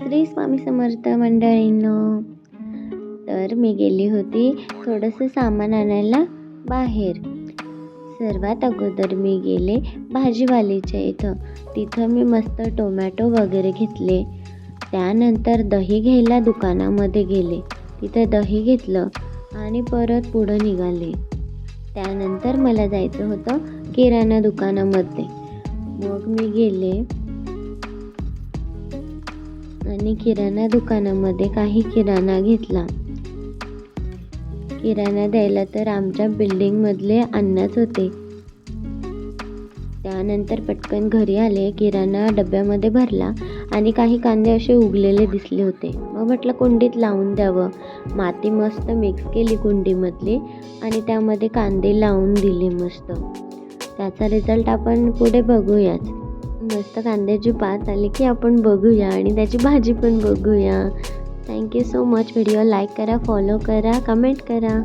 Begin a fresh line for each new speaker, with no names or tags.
श्री स्वामी समर्थ मंडळींनो. तर मी गेली होती थोडंसं सामान आणायला बाहेर. सर्वात अगोदर मी गेले भाजीवालीच्या इथं. तिथं मी मस्त टोमॅटो वगैरे घेतले. त्यानंतर दही घ्यायला दुकानामध्ये गेले. तिथं दही घेतलं आणि परत पुढं निघाले. त्यानंतर मला जायचं होतं किराणा दुकानामध्ये. मग मी गेले आणि किराणा दुकानामध्ये काही किराणा घेतला. किराणा द्यायला तर आमच्या बिल्डिंगमधले अण्णाच होते. त्यानंतर पटकन घरी आले, किराणा डब्यामध्ये भरला आणि काही कांदे असे उगलेले दिसले होते. मग म्हटलं कुंडीत लावून द्यावं. माती मस्त मिक्स केली कुंडीमधली आणि त्यामध्ये कांदे लावून दिले मस्त. त्याचा रिझल्ट आपण पुढे बघूयाच. मस्त कांद्याची पात आली की आपण बघूया आणि त्याची भाजी पण बघूया. Thank you so much. Video like करा, फॉलो करा, कमेंट करा.